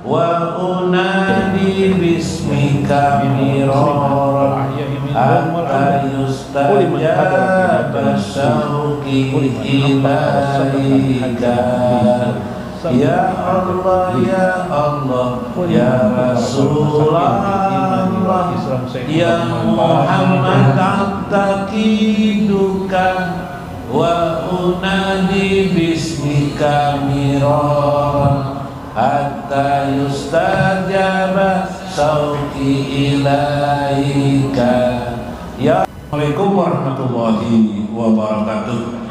wa unadi bismika miraran hatta yustajaba syauqi ilaika. Ya Allah, ya Allah, ya Rasulullah, ya Muhammad, attaqiduka wa unadi bismika miraran hatta yustajaba syauqi ilaika. Ya Assalamualaikum warahmatullahi wabarakatuh.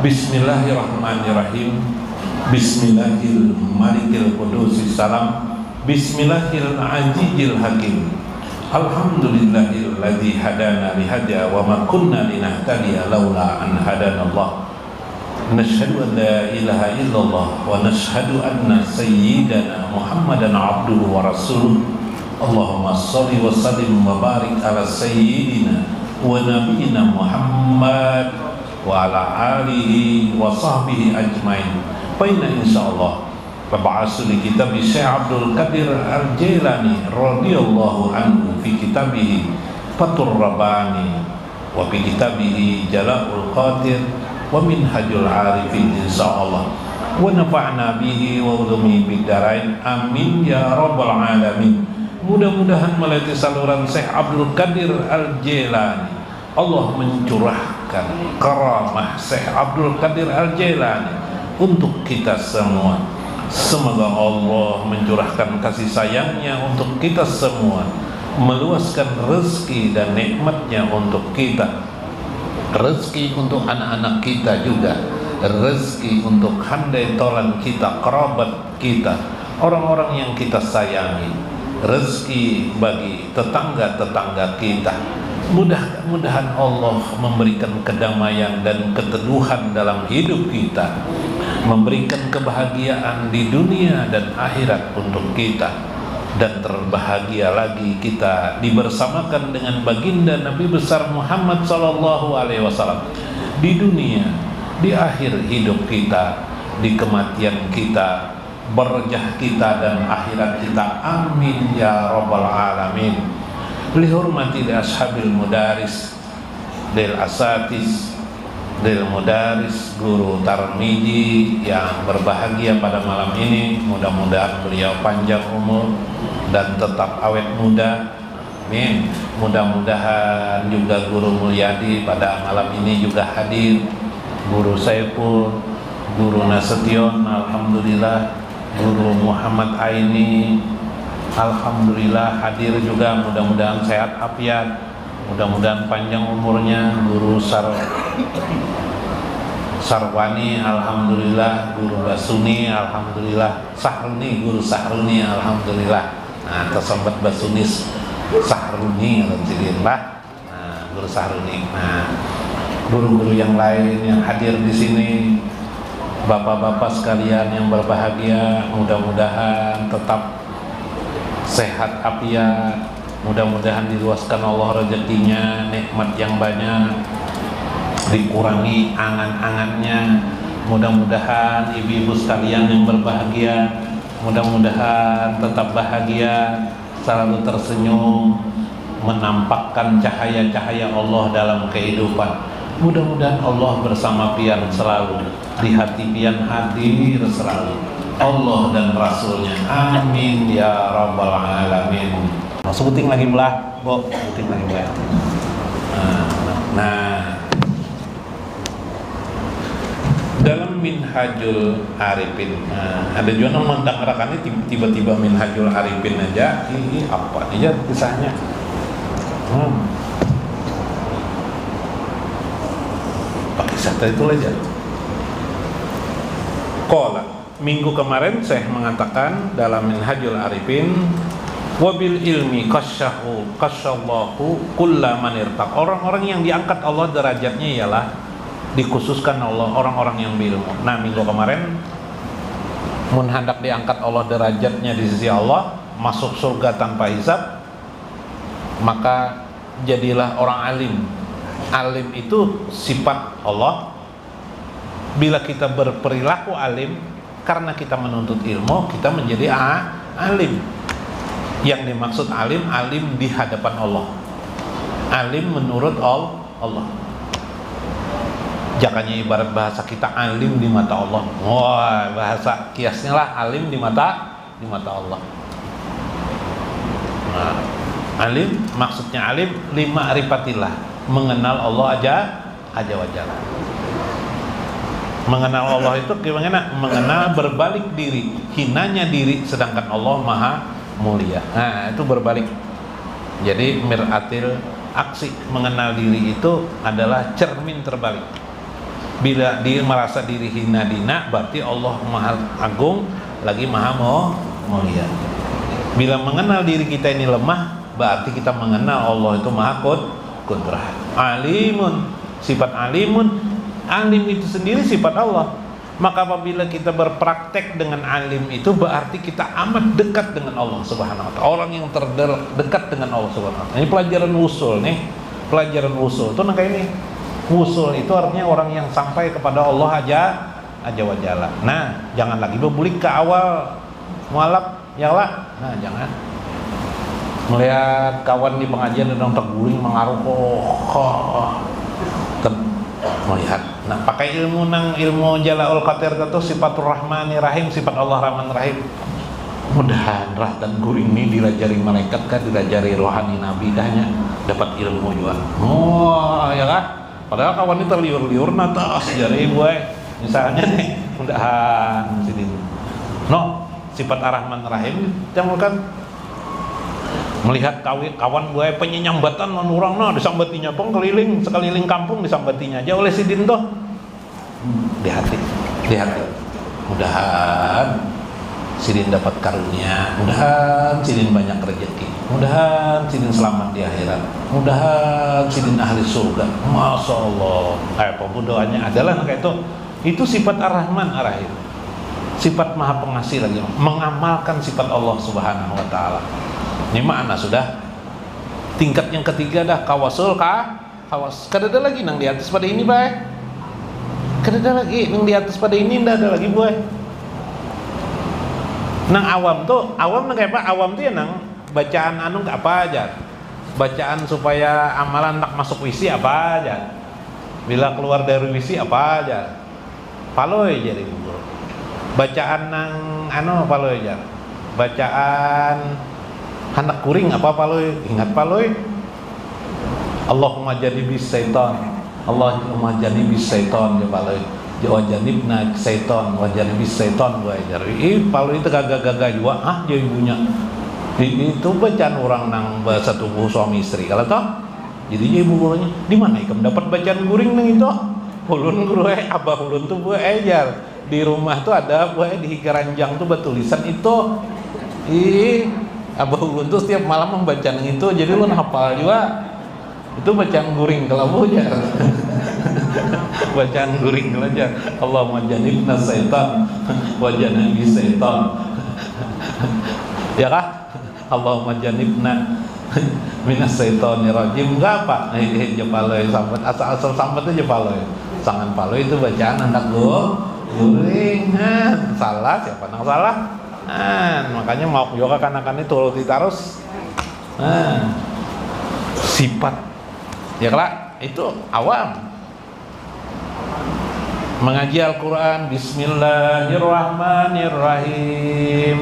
Bismillahirrahmanirrahim. Bismillahil malikil qudusis salam. Bismillahil ajijil hakim. Alhamdulillahil ladzi hadana lihada wa ma kunna linahtadiya laula an hadanallah. Nashhadu an la ilaha illallah wa nashhadu anna sayyidana Muhammadan abduhu wa rasuluh. Allahumma shalli wa sallim wa barik ala sayyidina wa nabiyyina Muhammad wa ala alihi wa sahbihi ajmain. Faina insyaallah Baba'asu li kitab Syekh Abdul Qadir Al-Jailani radhiyallahu anhu fi kitabihi Fathur Rabbani wa fi kitabihi Jala'ul Qadir wa Minhajul Arifin insyaallah wa nafa'na bihi wa ulumi bidarain amin ya rabbal alamin. Mudah-mudahan melalui saluran Syekh Abdul Qadir Al-Jailani Allah mencurahkan karamah Syekh Abdul Qadir Al-Jailani untuk kita semua. Semoga Allah mencurahkan kasih sayangnya untuk kita semua, meluaskan rezeki dan nikmatnya untuk kita, rezeki untuk anak-anak kita juga, rezeki untuk handai tolan kita, kerabat kita, orang-orang yang kita sayangi, rezeki bagi tetangga-tetangga kita. Mudah-mudahan Allah memberikan kedamaian dan keteduhan dalam hidup kita, memberikan kebahagiaan di dunia dan akhirat untuk kita, dan terbahagia lagi kita dibersamakan dengan baginda Nabi besar Muhammad SAW di dunia, di akhir hidup kita, di kematian kita, berjah kita dan akhirat kita. Amin ya rabbal alamin. Lihurmati li ashabil mudaris lil asatis lil mudaris guru Tarmiji yang berbahagia pada malam ini. Mudah-mudahan beliau panjang umur dan tetap awet muda. Amin. Mudah-mudahan juga Guru Mulyadi pada malam ini juga hadir, Guru Saiful, Guru Nasution, alhamdulillah, Guru Muhammad Aini, alhamdulillah hadir juga. Mudah-mudahan sehat afiat, mudah-mudahan panjang umurnya. Guru Sarwani, alhamdulillah. Guru Basuni, alhamdulillah. Sahruni, Guru Sahruni, alhamdulillah. Nah, tersebut Basunis Sahruni, alhamdulillah. Nah, Guru Sahruni. Nah, guru-guru yang lain yang hadir di sini, bapak-bapak sekalian yang berbahagia, mudah-mudahan tetap sehat afiat, mudah-mudahan diluaskan Allah rezekinya, nikmat yang banyak, dikurangi angan-angannya. Mudah-mudahan ibu-ibu sekalian yang berbahagia, mudah-mudahan tetap bahagia, selalu tersenyum, menampakkan cahaya-cahaya Allah dalam kehidupan. Mudah-mudahan Allah bersama pian selalu, di hati pian hadir selalu Allah dan Rasulnya. Amin ya rabbal alamin. Sebuting lagi belah, Bo, sebuting lagi belah. Nah, dalam Minhajul Arifin, ada juga nama mendengarkan ini tiba-tiba Minhajul Arifin aja. Ini apa aja kisahnya? Pakai kata itu aja. Qala, minggu kemarin saya mengatakan dalam Minhajul Arifin, wabil ilmi qasyallahu kullaman irtaq. Orang-orang yang diangkat Allah derajatnya ialah dikhususkan Allah orang-orang yang berilmu. Nah, minggu kemarin mun hendak diangkat Allah derajatnya di sisi Allah, masuk surga tanpa hisab, maka jadilah orang alim. Alim itu sifat Allah. Bila kita berperilaku alim, Karena kita menuntut ilmu, kita menjadi alim. Yang dimaksud alim, alim di hadapan Allah, alim menurut Allah. Jangannya ibarat bahasa kita alim di mata Allah. Wah, bahasa kiasnya lah alim di mata Allah. Nah, alim maksudnya alim lima arifatillah, mengenal Allah aja wajalla. Mengenal Allah itu gimana? Mengenal berbalik diri, hinanya diri, sedangkan Allah maha mulia. Nah, itu berbalik. Jadi miratil aksi, mengenal diri itu adalah cermin terbalik. Bila dia merasa diri hina dina, berarti Allah maha agung lagi maha mulia. Bila mengenal diri kita ini lemah, berarti kita mengenal Allah itu maha kudrah. Alimun, sifat alimun, alim itu sendiri sifat Allah. Maka apabila kita berpraktek dengan alim itu, berarti kita amat dekat dengan Allah Subhanahu wa ta'ala. Orang yang terdekat dengan Allah Subhanahu wa ta'ala. Ini pelajaran usul nih. Pelajaran usul itu kayak ini. Usul itu artinya orang yang sampai kepada Allah aja wajalla. Nah, jangan lagi berbulik ke awal mualaf ya lah. Nah, jangan. Melihat kawan di pengajian sedang terguling mengaruh melihat. Nah, pakai ilmu Jala'ul Qadir itu sifatur rahmani rahim, sifat Allah rahman rahim. Mudahan rah dan guring ini dilajari malaikat kan, dilajari rohani nabi dahnya dapat ilmu juga. Oh, ya kan? Padahal kawan itu terliur-liur natas jari gue. Misalnya nih, mudahan sini. No, sifat ar-Rahman rahim jangan kan melihat kawan gue penyenyambatan non orang no disambatinya pun keliling sekeliling kampung disambatinya aja oleh sidin toh di hati mudahan sidin dapat karunia, mudahan sidin banyak rezeki, mudahan sidin selamat di akhirat, mudahan sidin ahli surga. Masya Allah. Doanya adalah kayak itu sifat ar-Rahman ar-Rahim, sifat maha pengasih lagi, mengamalkan sifat Allah Subhanahu wa ta'ala. Ini mana sudah tingkat yang ketiga dah kawasul kawas. Kadada lagi nang di atas pada ini baik. Kadada lagi nang di atas pada ini ndak ada lagi boy. Nang awam nang kayak apa? Awam tuh ya nang bacaan anu apa aja. Bacaan supaya amalan tak masuk wisi apa aja. Bila keluar dari wisi apa aja. Paloy jadi bubur. Bacaan nang anu paloy aja. Bacaan hendak kuring apa paloy, ingat paloy. Allahumma janibis syaitan, Allahumma janibis syaitan ya paloy. Wa janibna syaitan, wa janibis syaitan wa jari. Paloy itu gagah-gagah juga jadi ibunya. Itu bacaan orang nang bahasa tubuh suami istri kalau toh. Jadi ibu gurunya, di mana ikam dapat bacaan kuring nang itu? Ulun guru abah ulun tuh buat ejar. Di rumah tuh ada buat di keranjang tuh bertulisan itu. Abah ulun tuh setiap malam membaca itu, jadi ulun hafal juga. Itu bacaan guring kalau bujar. Bacaan guring aja. Allahumma janibna syaitan wa janibis syaitan. Ya kah? Allahumma janibna minas syaitonir rajim. Enggak apa? Jepaloy sambat asal sambat aja jepaloy. Sangan paloy itu bacaan anak guring. Salah siapa nang salah? Makanya mau yoga kan-kan itu turuti terus. Sifat ya kelak itu awam. Mengaji Al-Quran, Bismillahirrahmanirrahim.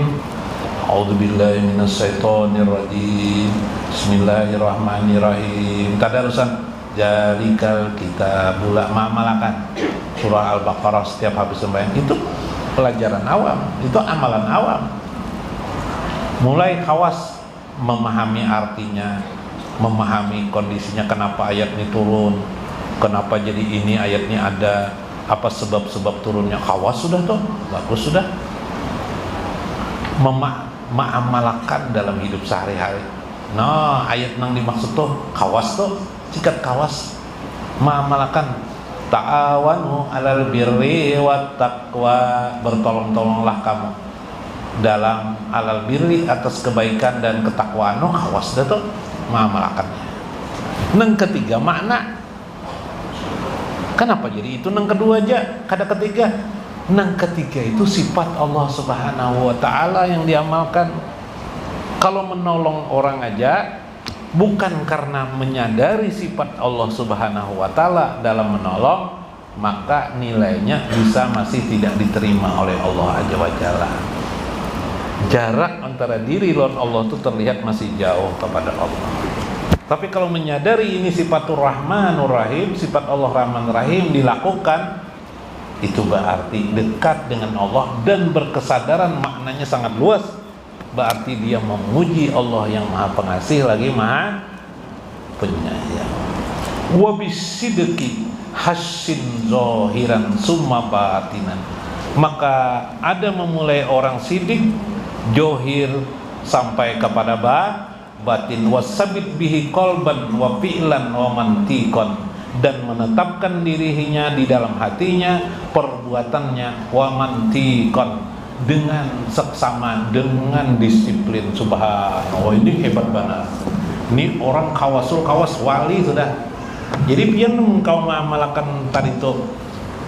A'udzubillahi minasyaitonirrajim. Bismillahirrahmanirrahim. Tadarusan jalikal kita bulak ma'amalakan surah Al-Baqarah setiap habis sembahyang itu pelajaran awam, itu amalan awam. Mulai khawas memahami artinya, memahami kondisinya, kenapa ayat ini turun, kenapa jadi ini ayatnya ada, apa sebab-sebab turunnya. Khawas sudah tuh, bagus sudah. Mengamalkan dalam hidup sehari-hari. Nah, ayat yang dimaksud tuh khawas tuh, sikat khawas. Mengamalkan ta'awanu alal birri wat taqwa, bertolong-tolonglah kamu dalam alal birri, atas kebaikan dan ketakwaan. No, awas dah tuh mengamalkannya. Nang ketiga makna. Kenapa jadi itu nang kedua aja, kada ketiga? Nang ketiga itu sifat Allah Subhanahu wa taala yang diamalkan. Kalau menolong orang aja bukan karena menyadari sifat Allah Subhanahu wa taala dalam menolong, maka nilainya bisa masih tidak diterima oleh Allah Azza wa Jalla. Jarak antara diri lawan Allah itu terlihat masih jauh kepada Allah. Tapi kalau menyadari ini sifatur Rahmanur Rahim, sifat Allah Rahman Rahim dilakukan, itu berarti dekat dengan Allah dan berkesadaran maknanya sangat luas. Berarti dia memuji Allah yang Maha Pengasih lagi Maha Penyayang. Wa bisidqi hassin zahiran summa batinan. Maka ada memulai orang sidik, johir sampai kepada batin, wasabit bihi qalban wa fi'lan wa mantiqan, dan menetapkan dirinya di dalam hatinya, perbuatannya, wa mantiqan, dengan seksama, dengan disiplin. Subhanallah, ini hebat banget. Ini orang kawasul kawas wali sudah. Jadi pian engkau mengamalkan tadi itu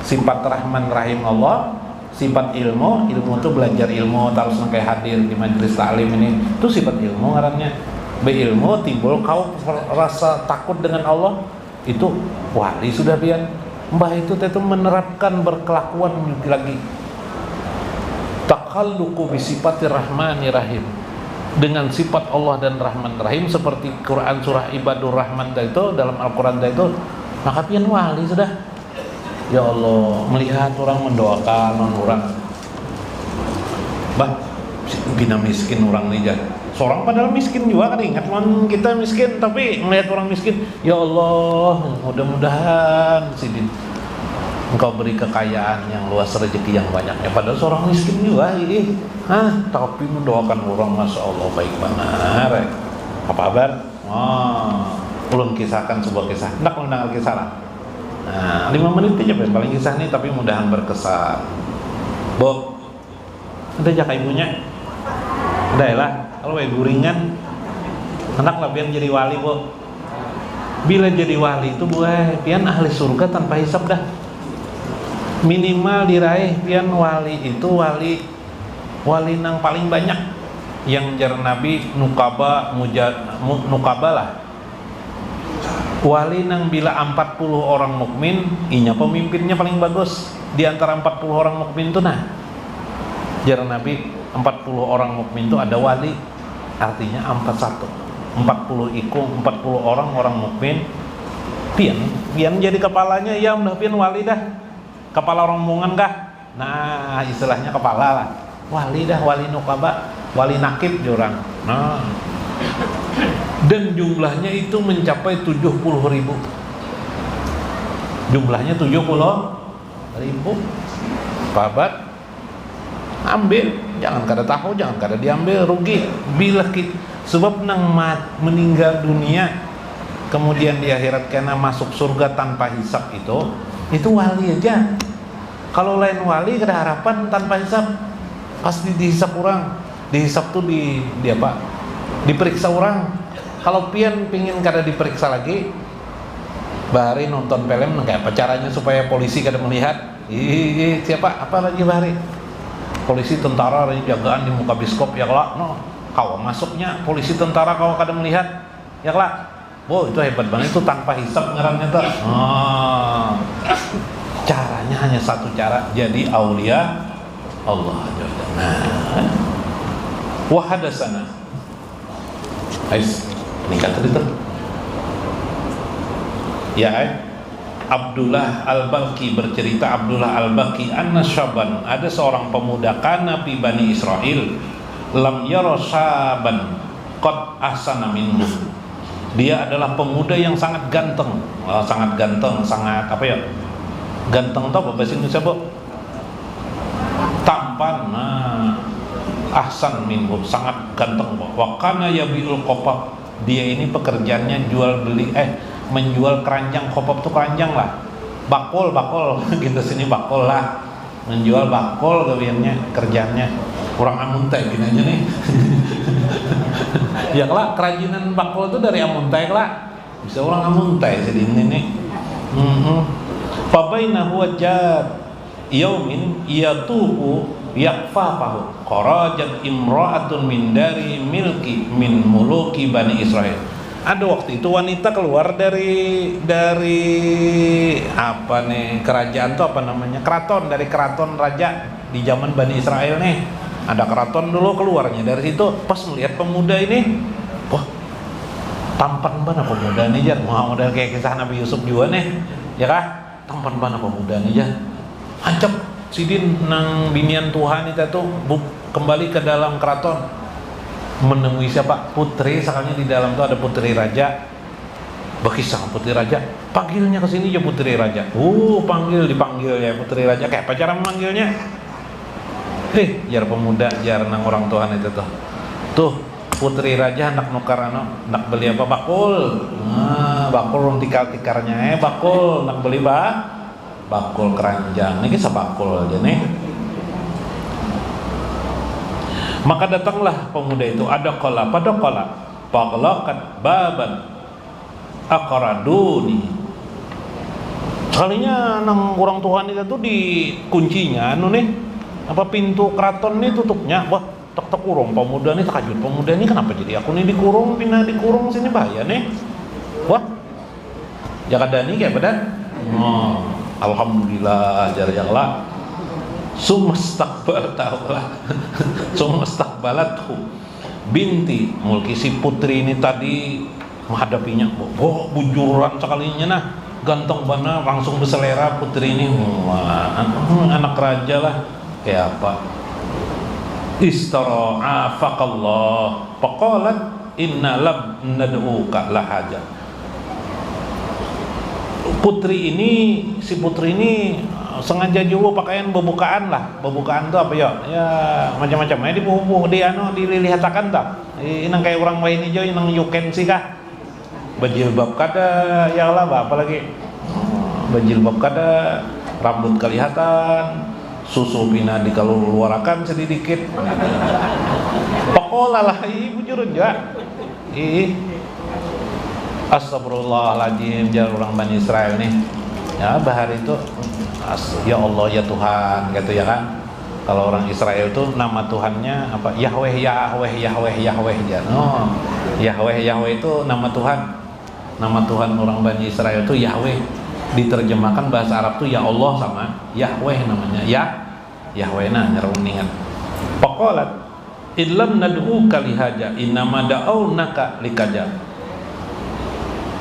sifat Rahman Rahim Allah, sifat ilmu itu belajar ilmu terus sampai hadir di majelis taklim ini, itu sifat ilmu ngarannya. Beilmu timbul kau rasa takut dengan Allah, itu wali sudah pian. Mbah itu menerapkan berkelakuan lagi. Takhalluqu bi sifatir Rahmanir Rahim, dengan sifat Allah dan Rahman Rahim seperti Quran surah Ibadur Rahman itu dalam Al-Quran itu, maka pian wali sudah. Ya Allah, melihat orang mendoakan orang, bah bina miskin orang nih jah. Seorang padahal miskin juga kan, ingat man kita miskin tapi melihat orang miskin, ya Allah mudah-mudahan sidin engkau beri kekayaan yang luas, rezeki yang banyak. Ya padahal seorang miskin juga tapi mendoakan orang, masya Allah baik banget. Apa kabar? Ulun kisahkan sebuah kisah. Hendak mendengar kisah lah. Nah, 5 menit aja paling kisah ini, tapi mudahan berkesan. Bo, ada jaka ibunya. Udah lah, kalau ibu ringan, anak lah biar jadi wali, Bo. Bila jadi wali itu pian ahli surga tanpa hisab dah. Minimal diraih pian wali itu wali nang paling banyak. Yang jar Nabi nukaba lah. Wali nang bila 40 orang mukmin, inya pemimpinnya paling bagus di antara 40 orang mukmin itu. Nah, jar Nabi 40 orang mukmin itu ada wali, artinya 40 orang mukmin pian jadi kepalanya, ya udah pian wali dah. Kepala rombongan kah? Nah, istilahnya kepala lah. Wali dah, wali nukaba, wali nakib orang. Nah, dan jumlahnya itu mencapai 70.000. Jumlahnya 70.000. Babat ambil, jangan kada tahu, jangan kada diambil, rugi. Bila kita sebab nang meninggal dunia kemudian di akhirat kena masuk surga tanpa hisab itu wali aja. Kalau lain wali kada harapan tanpa hisab, pasti dihisab orang. Dihisab tuh di apa? Diperiksa orang. Kalau pian pingin kada diperiksa lagi, bahari nonton film kayak apa caranya supaya polisi kada melihat. Siapa? Apa lagi bahari? Polisi tentara lagi jagaan di muka biskop ya kelak. No, kau masuknya polisi tentara kau kada melihat ya kelak. Wow, itu hebat banget, itu tanpa hisab ngarannya tuh. Caranya hanya satu cara, jadi aulia Allah. Nah, wahadasana. Ais, nikah tadi tuh. Ya, Abdullah Al-Balqi bercerita, Abdullah Al-Balqi anna syaban, ada seorang pemuda kana fi Bani Israil lam yara syaban qad ahsana minhu. Dia adalah pemuda yang sangat ganteng, sangat apa ya? Ganteng tau bahasa Indonesia, Bu? Tampan. Nah, ahsan minhu, sangat ganteng, Bu. Wa kana yabiul qopab. Dia ini pekerjaannya jual beli menjual keranjang. Qopab tuh keranjang lah. Bakul gitu sini bakul lah. Menjual bakul gawiannya, kerjaannya. Kurang amuntai ginanya nih. Ya kelak kerajinan bakul itu dari amuntai kelak. Bisa orang amuntai sedini nih. Fabainahu wajad yaumin yatubu yakfafahu kharajat imra'atun min dari milki min muluki Bani Israel. Ada waktu itu wanita keluar dari apa nih, kerajaan tuh apa namanya, keraton, dari keraton raja di zaman Bani Israel nih. Ada keraton dulu, keluarnya dari situ pas melihat pemuda ini, wah tampan banget pemuda nih jar, model kayak kisah Nabi Yusuf juga nih, ya kah? Tampan banget pemuda nih jar. Ancap sidin nang binian Tuhan itu tuh kembali ke dalam keraton, menemui siapa? Putri, sekalinya di dalam tuh ada putri raja. Berkisah putri raja, panggilnya ke sini ya putri raja. Dipanggil ya putri raja. Kayak apa cara memanggilnya? Jar pemuda, jar nang orang Tuhan itu tuh. Tuh putri raja hendak nukar hendak beli apa? Bakul. Bakul rong tikar-tikarnya bakul, hendak beli bakul keranjang. Ini kisah bakul aja nih. Maka datanglah pemuda itu, ada kola paglakat baban akaraduni. Sekalinya nang orang Tuhan itu tuh di kuncinya nih, apa pintu keraton nih tutupnya. Wah, tek kurung pemuda nih, takjub pemuda nih, kenapa jadi aku nih dikurung, pindah dikurung sini bahaya nih. Wah, jakadani kayak badan. Alhamdulillah jarjanglah. Sumastakbalathu binti mulki, si putri ini tadi menghadapinya, bujuran sekalinya nah, ganteng banget, langsung berselera putri ini. Anak raja lah, kayak apa? Istara'afaqallah faqalat inna lam nad'uka lahaja. Si putri ini sengaja juga pakaian bebukaan lah. Bebukaan tuh apa ya? Ya macam-macam. Di bubu dilihatakan tak. Inang kayak orang lain hijau, inang yuken sih kah? Bajilbab kada, ya lah apa lagi? Bajilbab kada, rambut kelihatan, susu pina dikeluarkan sedikit. Pokola lah, bujurun juga. Astagfirullahaladzim, jar orang Bani Israel nih. Ya bahar itu, ya Allah ya Tuhan gitu ya kan. Kalau orang Israel tuh nama Tuhannya apa? Yahweh ya. Yahweh itu nama Tuhan. Nama Tuhan orang Bani Israel tuh Yahweh. Diterjemahkan bahasa Arab tuh ya Allah sama Yahweh namanya. Yahweh nah nyeruningan. Paqalat illam nad'uka lihaja innama da'awnaka likaja.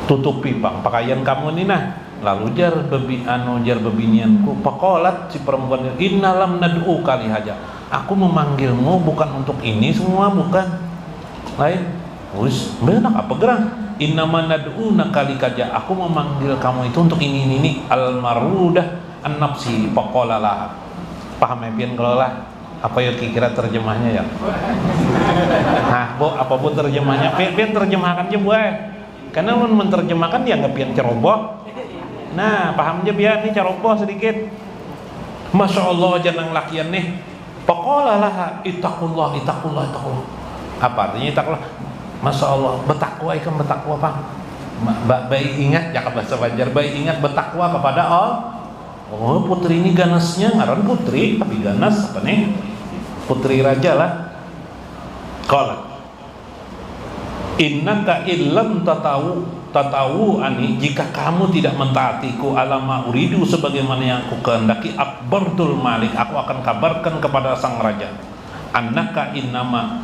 Tutupi pakaian kamu ini nah. Lalu jar bebinianku, paqalat si perempuan, innalam nad'uka lihaja. Aku memanggilmu bukan untuk ini semua, bukan. Lain. Wis, benak apa gerang? Innama nad'unaka likaja. Aku memanggil kamu itu untuk ini. Al-marudah an-nafsi paqalalah. Paham ya pian kalau lah? Apa ya kira terjemahnya ya? Nah, apapun terjemahnya, pian terjemahkan aja buat. Karena lu menerjemahkan dia nggak pian ceroboh. Nah, paham aja biar nih ceroboh sedikit. Masya Allah janang lakian nih. Paqala laha ittaqullah. Apa artinya ittaqullah? Masya Allah, bertakwa ikan bertakwa apa? Baik ingat ya bahasa Banjar, baik ingat bertakwa kepada Allah. Oh, putri ini ganasnya ngaran putri, tapi ganas apa nih? Putri raja lah. Qala innaka illam tatawu ani, jika kamu tidak mentaatiku alama uridu, sebagaimana yang aku kehendaki, akbartul malik, aku akan kabarkan kepada sang raja, annaka innama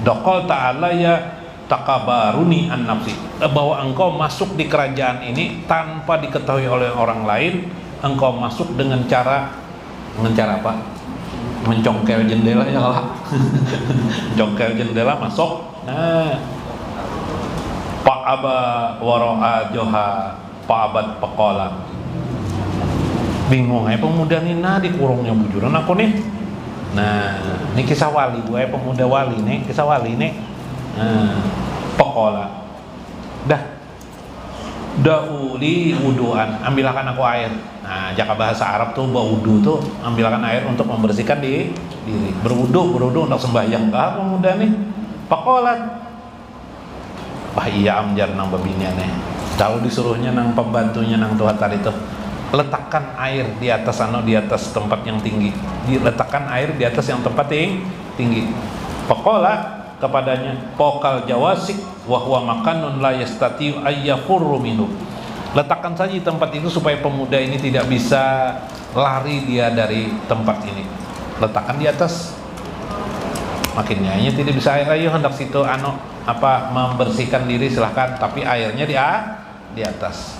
daqal ta'ala ya takabaruni an nafsi, bahwa engkau masuk di kerajaan ini tanpa diketahui oleh orang lain. Engkau masuk dengan cara apa? Mencongkel jendela ya lah. Mencongkel jendela masuk. Nah, Pak Aba Waro'a Joha Pak Abad Pekola. Bingung pemuda ini dikurungnya bujuran aku nih. Nah, ini kisah wali gue, pemuda wali nih, kisah wali nih. Pekola. Dauli wuduan, ambilkan aku air. Nah, jaka bahasa Arab tuh wudu tuh ambilkan air untuk membersihkan diri. Berwudu untuk sembahyang. Pemuda nih. Pekolat. Wah iya amjar nang babinian nih. Tahu disuruhnya nang pembantunya nang tuhan tadi tuh. letakkan air di atas di atas tempat yang tinggi. Diletakkan air di atas yang tempat tinggi. Faqala kepadanya, pokal jawasik wa huwa makanun la yastati ayyafurru minhu. Letakkan saja di tempat itu supaya pemuda ini tidak bisa lari dia dari tempat ini. Letakkan di atas. Makin nyanyi tidak bisa air, ayo hendak situ membersihkan diri silahkan, tapi airnya di atas.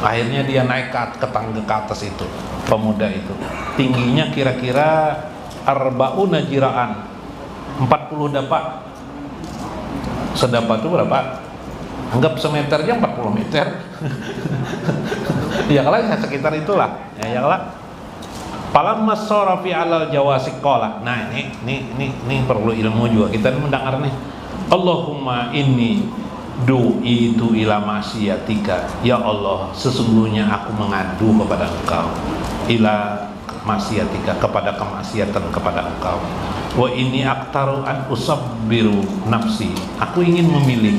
Akhirnya dia naik ke tangga ke atas itu, pemuda itu. Tingginya kira-kira arba'una jiraan, 40 dapak. Sedapak itu berapa? Anggap semeternya 40 meter. Ya kalau sekitar itulah. Ya kalau falamma sara fi alal jawasik qala. Nah, ini perlu ilmu juga. Kita mendengar nih. Allahumma inni du'itu ila masyiatika. Ya Allah, sesungguhnya aku mengadu kepada Engkau, ila masyiatika, kepada kemaksiatan kepada Engkau. Wa inni aktaru an usabbiru nafsi. Aku ingin memilih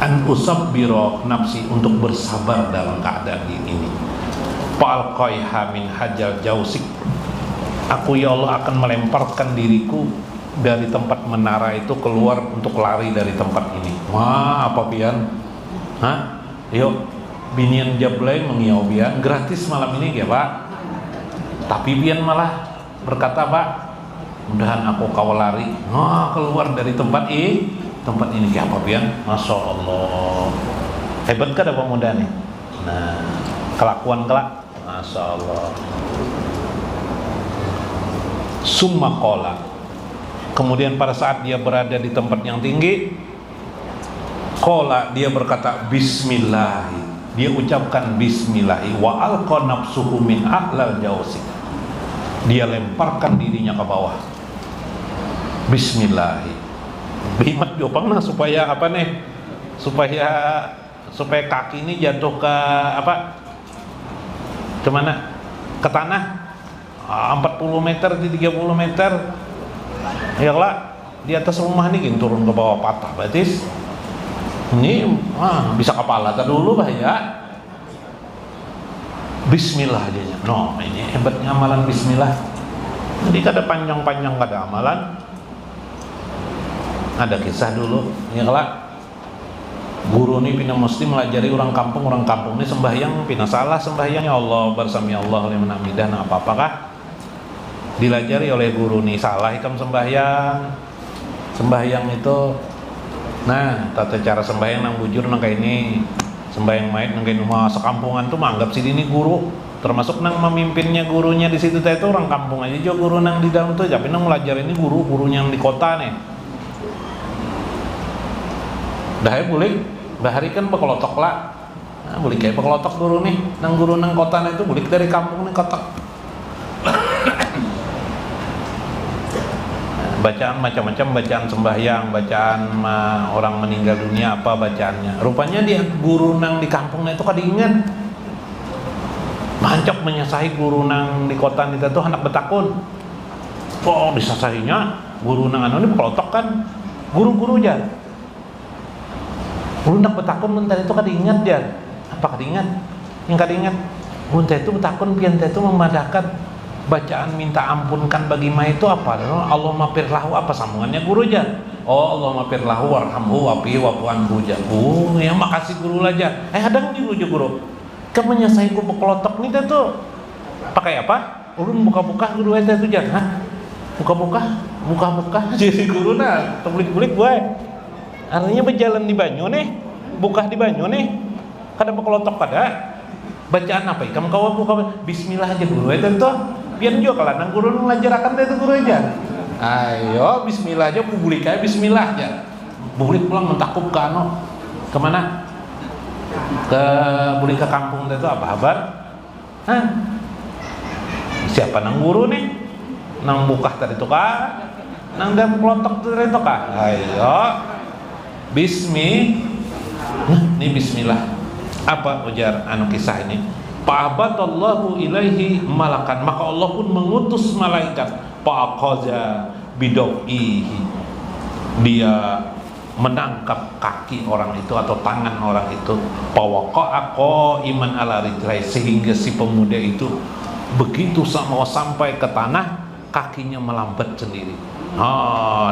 an usabbiru nafsi, untuk bersabar dalam keadaan ini. Fa'alqaiha min hajal jausik. Aku ya Allah akan melemparkan diriku dari tempat menara itu keluar untuk lari dari tempat ini. Wah, apa pian? Hah? Yuk, binian jablay mengiau pian gratis malam ini ya Pak. Tapi pian malah berkata, Pak, mudahan aku kawal lari. Wah, keluar dari tempat ini ya apa pian? Masya Allah. Hebat kan ada pemuda nih. Nah, kelakuan kelak, Masya Allah. Summa qala. Kemudian pada saat dia berada di tempat yang tinggi, qala, dia berkata bismillah. Dia ucapkan bismillah wa alqa nafsuhu min a'lal jawsik. Dia lemparkan dirinya ke bawah. Bismillah. Bimat jopang supaya apa nih? Supaya kaki ini jatuh ke apa? Kemana? Ke tanah. 40 meter di 30 meter. Ya lah, di atas rumah nih gini, turun ke bawah patah batis. Ini bisa kepala dulu bah ya. Bismillah aja. No, ini hebatnya amalan bismillah. Jadi kada panjang-panjang kada amalan. Ada kisah dulu, ya lah. Guru ini pina mesti melajari orang kampung ini sembahyang pina salah sembahyang, ya Allah bersami Allah liman hamidah, nah apa-apakah dilajari oleh guru nih salah ikam sembahyang itu. Nah, tata cara sembahyang nang bujur nang kayak ini, sembahyang mait nang kayak rumah sekampungan tuh menganggap si ini guru, termasuk nang memimpinnya gurunya di situ itu orang kampung aja juga guru nang di dalam tuh, tapi nang belajar ini gurunya yang di kota nih. Dah boleh bahari kan bekelotok lah. Nah, boleh kayak bekelotok guru nang kota nih itu boleh dari kampung nih kotak. Bacaan macam-macam, bacaan sembahyang, bacaan orang meninggal dunia, apa bacaannya. Rupanya dia guru nang di kampung itu kada ingat. Mancok menyasahi guru nang di kota itu tuh anak betakun. Oh, disasahinya guru nang anu ini bekelotok kan. Guru-guru aja. Guru nang betakun bentar itu kada ingat dia. Apa kada ingat? Yang kada ingat. Bentar itu betakun pian itu memadahkan bacaan minta ampunkan bagi ma itu apa? Allah mafir lahu, apa sambungannya guru aja? Oh, Allah mafir lahu warhamhu wafi wafuan buja. Oh, ya makasih guru aja. Ada guru guru. Kamu nyasai ku bekelotok nih tuh. Pakai apa? Ulun buka-buka guru aja tuh jan. Hah? Buka-buka. Jadi guru nah, tebulik-bulik gue. Artinya berjalan di banyu nih, buka di banyu nih. Kada bekelotok kada. Bacaan apa? Kamu kawan buka bismillah aja guru aja tuh. Biar juga kalau nang guru ngajarakan itu guru aja. Ayo bismillah aja, publik aja bismillah aja. Publik pulang mentakub ke kemana? Publik ke kampung itu apa kabar? Hah? Siapa nang guru nih? Nang buka tadi itu kah? Nang dan kelotok tadi itu kah? Ayo ini bismillah. Apa ujar kisah ini? Fa'abatallahu ilaihi malakan, maka Allah pun mengutus malaikat. Fa'aqaza bidaw'ihi, dia menangkap kaki orang itu atau tangan orang itu, fawaqa'a qa'iman ala rijlai, sehingga si pemuda itu begitu mau sampai ke tanah kakinya melambat sendiri.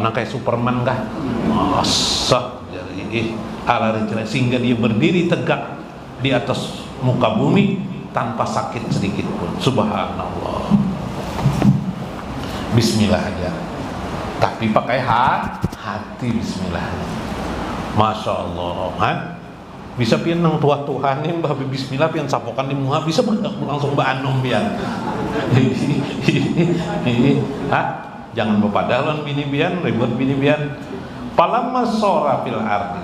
Kayak Superman kah? Jadi ala rijlai, sehingga dia berdiri tegak di atas muka bumi tanpa sakit sedikit pun. Subhanallah. Bismillah aja, tapi pakai hati. Bismillah. Masya Allah, kan? Bisa pian nang tua-tuhan nih mbah bismillah pian sapokan di muha bisa langsung mbak Anum pian. Jangan bepadalon bini pian, ribut bini pian. Palamma sora fil ardi,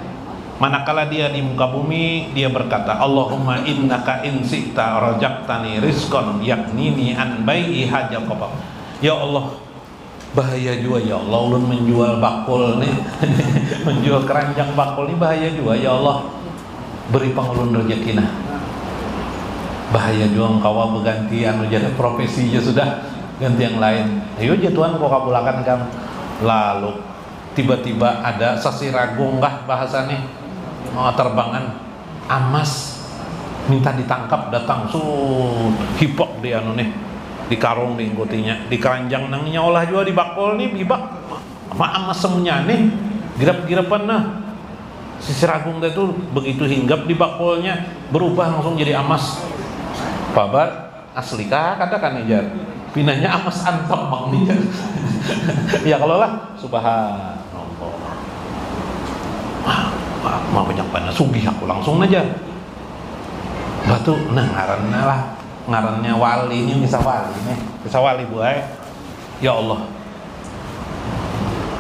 manakala dia di muka bumi, dia berkata, Allahumma innaka in syi'ta rajaqtani rizqan yaknini an bai'i hajaqaba. Ya Allah, bahaya juga ya Allah, ulun menjual bakul nih menjual keranjang bakul nih bahaya juga ya Allah, beri pangulun rezeki nah. Bahaya juga engkau bergantian jadi profesinya sudah ganti yang lain. Ayo aja Tuhan kok kabulakan kamu. Lalu tiba-tiba ada sasiragung kah bahasanya, terbangan amas minta ditangkap, datang hipok dia nih di karung nih gotinya, di keranjang nangnya olah juga di bakul nih bibak amas semuanya nih girap-girapan nah. Si Siragung itu begitu hinggap di bakulnya berubah langsung jadi amas. Babar asli kah katakan nih jar pinanya amas antam bang nih jar. Ya kalau lah subhanallah mau banyak panah sugih aku langsung aja batu nah ngarannya lah, ngarannya wali ini bisa wali buai. Ya Allah,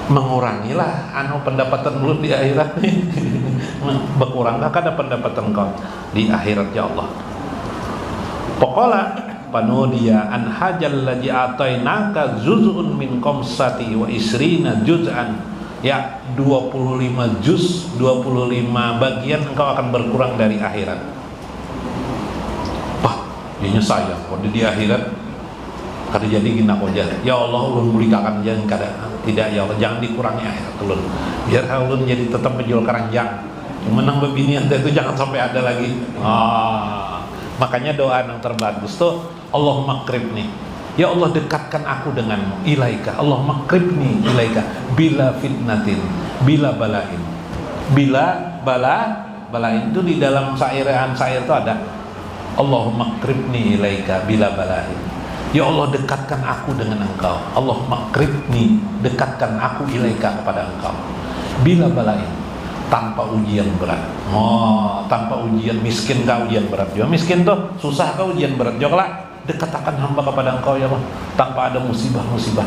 mengurangilah pendapatan dulu di akhirat nih. Berkurangkah kada pendapatan kau di akhirat ya Allah. Pokoknya panudia an hajal ladzi atainaka juz'un min qamsati wa isrina juz'an, ya 25 juz, 25 bagian engkau akan berkurang dari akhirat. Dia sayang kalau di akhirat kada jadi gina koja. Ya Allah, ulun mulikakan jangan kada tidak ya Allah, jangan dikurangi akhirat ulun. Biar ulun jadi tetap menjual keranjang. Menang bebinian itu jangan sampai ada lagi. Makanya doa yang terbagus tuh Allahumma qribni. Ya Allah, dekatkan aku denganmu, ilaika. Allahumma qribni ilaika bila fitnatin, bila balain. Bila balain itu di dalam syair itu ada Allahumma qribni ilaika bila balain. Ya Allah, dekatkan aku dengan engkau. Allahumma qribni, dekatkan aku ilaika kepada engkau bila balain, tanpa ujian berat. Tanpa ujian, miskin kah ujian berat juga miskin tuh, susah kah ujian berat juga lah, dekatkan hamba kepada engkau ya Allah tanpa ada musibah-musibah.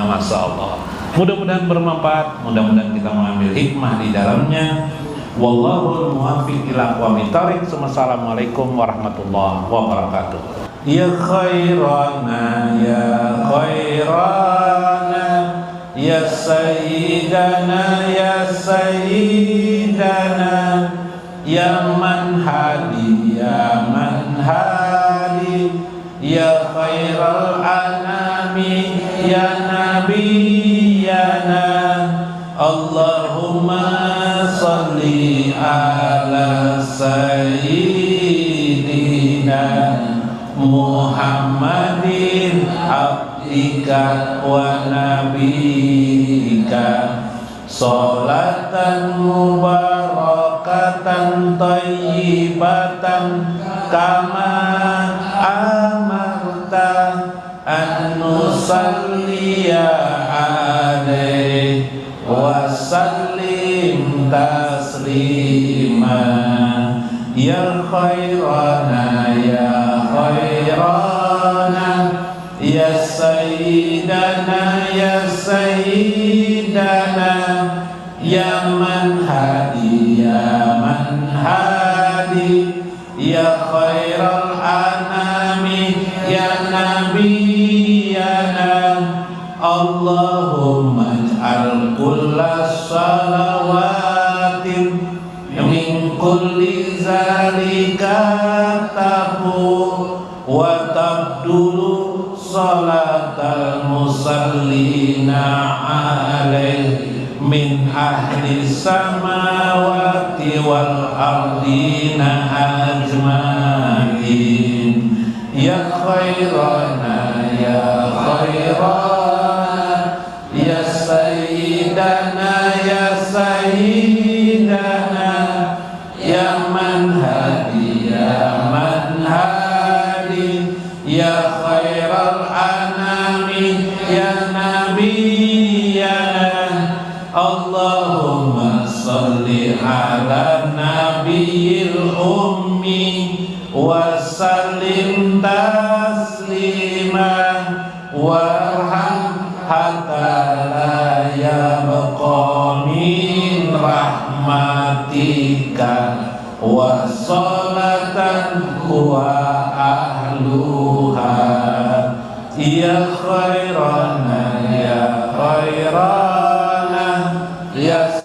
Masya Allah, mudah-mudahan bermanfaat, mudah-mudahan kita mengambil hikmah di dalamnya. Wallahul muwaffiq ila aqwamit thoriq. Assalamualaikum warahmatullahi wabarakatuh. Ya khairana ya khairana ya sayyidana ya sayyidana ya man hadi ya man hadi ya khairal anami ya nabiyana. Allahumma salli ala sayyidina Muhammadin abdika wa nabiyika sholatan mubarakatan thayyibatan kama amarta an nusalliya alaihi wa sallim taslima. Ya khairana ya khairana ya sayyidana ya sayyidana ya man hadi ya man hadi ya khairal anami ya nabiyana. Allahumma ij'al kulla salawatin min kulli zalika tabu wa tabdulu salatal musallina alaihi min ahli samawati wal ardina ajmain ya khairana ya khairana ya sayyidana ya sayyidana ya man hadi ya man hadi ya khairal anami ya nabiyana Allahumma salli ala nabiyil ummi wa sallim tasliman warham hatta la yabqa min rahmatika wa salatan wa ahluha ya khairana ya khairana